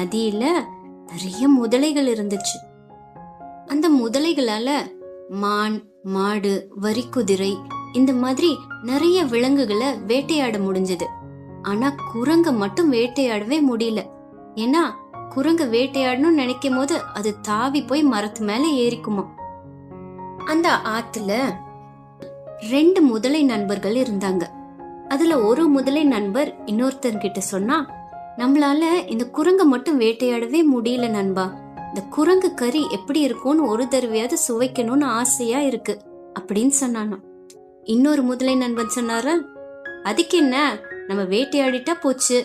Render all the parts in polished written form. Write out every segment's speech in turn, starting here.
நதியில நிறைய முதலைகள் இருந்துச்சு. அந்த முதலைகளால மான், மாடு, வரிக்குதிரை இந்த மாதிரி நிறைய விலங்குகளை வேட்டையாட முடிஞ்சது. ஆனா குரங்க மட்டும் வேட்டையாடவே முடியல. ஏன்னா குரங்க வேட்டையாடணும்னு நினைக்கும் போது அது தாவி போய் மரத்து மேல ஏறிக்குமா. அந்த ஆத்துல 2 முதலை நண்பர்கள் இருந்தாங்க. அதுல ஒரு முதலை நண்பர் இன்னொருத்தர்கிட்ட சொன்னா, நம்மளால இந்த குரங்க மட்டும் வேட்டையாடவே முடியல நண்பா. இந்த குரங்கு கறி எப்படி இருக்கும்னு ஒரு தடவையாவது சுவைக்கணும்னு ஆசையா இருக்கு அப்படின்னு சொன்னானா. இன்னொரு முதலை நண்பன் சொன்னாரா, அதுக்கு என்ன, நம்ம வேட்டையாடிட்டா போச்சு.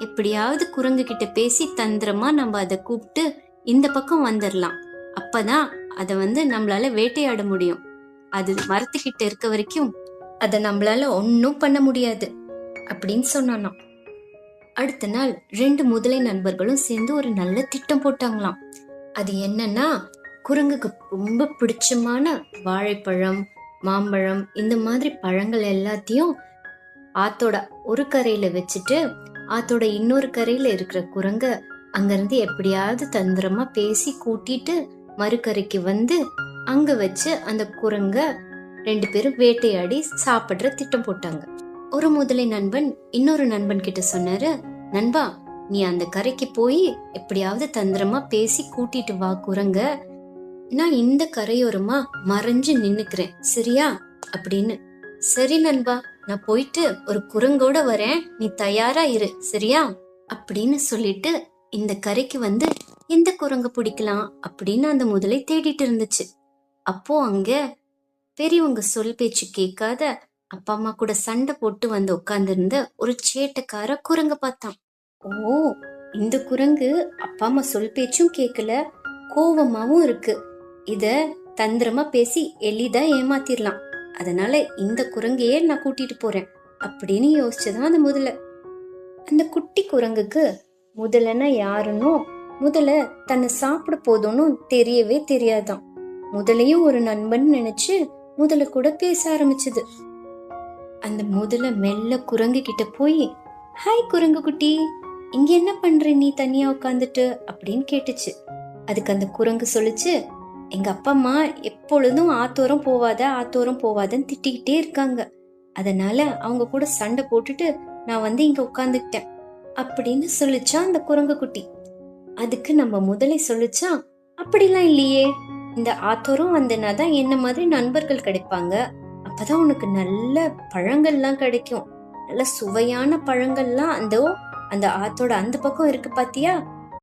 எப்படியாவது குரங்கு கிட்ட பேசி தந்திரமா நம்ம அதை கூப்பிட்டு இந்த பக்கம் வந்துடலாம். அப்பதான் அதை நம்மளால வேட்டையாட முடியும். அது மரத்துக்கிட்ட இருக்க வரைக்கும் அதை நம்மளால ஒன்னும் பண்ண முடியாது அப்படின்னு சொன்னானா. அடுத்த நாள் 2 முதலை நண்பர்களும் சேர்ந்து ஒரு நல்ல திட்டம் போட்டாங்களாம். அது என்னன்னா, குரங்குக்கு ரொம்ப பிடிச்சமான வாழைப்பழம், மாம்பழம் இந்த மாதிரி பழங்கள் எல்லாத்தையும் ஆத்தோட ஒரு கரையில வச்சுட்டு ஆத்தோட இன்னொரு கரையில இருக்கிற குரங்க அங்கிருந்து எப்படியாவது தந்திரமா பேசி கூட்டிட்டு மறுக்கரைக்கு வந்து அங்க வச்சு அந்த குரங்க 2 பேரும் வேட்டையாடி சாப்பிடுற திட்டம் போட்டாங்க. ஒரு முதலை நண்பன் இன்னொரு நண்பன் கிட்ட சொன்னாரு, நண்பா, நீ அந்த கரைக்கு போய் எப்படியாவது தந்திரமா பேசி கூட்டிட்டு வா குரங்க. நான் இந்த கரையோரமா மறைஞ்சு நின்னுக்கிறேன், சரியா அப்படின்னு. சரி நண்பா, நான் போயிட்டு ஒரு குரங்கோட வரேன், நீ தயாரா இரு, சரியா அப்படின்னு சொல்லிட்டு இந்த கரைக்கு வந்து எந்த குரங்க பிடிக்கலாம் அப்படின்னு அந்த முதலை தேடிட்டு இருந்துச்சு. அப்போ அங்க பெரியவங்க சொல் பேச்சு கேட்காத அப்பா அம்மா கூட சண்டை போட்டு வந்து உட்கார்ந்து இருந்த ஒரு சேட்டைக்கார குரங்க பார்த்தான். ஓ, இந்த குரங்கு அப்பா அம்மா சொல் பேச்சும் கேட்கல, கோவமாவும் இருக்கு. இத தந்திரமா பேசி எளிதா ஏமாத்திரலாம். அதனால இந்த குரங்கையே நான் கூட்டிட்டு போறேன் அப்படின்னு யோசிச்சுதான் அந்த முதல்ல. அந்த குட்டி குரங்குக்கு முதலன்னா யாருன்னு முதல்ல தன்னை சாப்பிட போதும்னு தெரியவே தெரியாதான். முதலையும் ஒரு நண்பன் நினைச்சு முதல்ல கூட பேச ஆரம்பிச்சது. அந்த முதல்ல மெல்ல குரங்கு கிட்ட போய், ஹாய் குரங்கு குட்டி, இங்க என்ன பண்ற நீ தனியா உட்காந்துட்டு அப்படின்னு கேட்டுச்சு. அதுக்கு அந்த குரங்கு சொல்லுச்சு, எங்க அப்பா அம்மா எப்பொழுதும் ஆத்தோரம் போவாதன்னு திட்டிக்கிட்டே இருக்காங்க. அதனால அவங்க கூட சண்டை போட்டுட்டு நான் வந்து இங்க உட்காந்துக்கிட்டேன் அப்படின்னு சொல்லிச்சா அந்த குரங்கு குட்டி. அதுக்கு நம்ம முதலை சொல்லிச்சா, அப்படிலாம் இல்லையே, இந்த ஆத்தோரம் வந்தனாதான் என்ன மாதிரி நண்பர்கள் கிடைப்பாங்க. அப்பதான் உனக்கு நல்ல பழங்கள்லாம் கிடைக்கும், நல்ல சுவையான பழங்கள்லாம் அந்த ஆத்தோட அந்த பக்கம் இருக்கு பாத்தியா,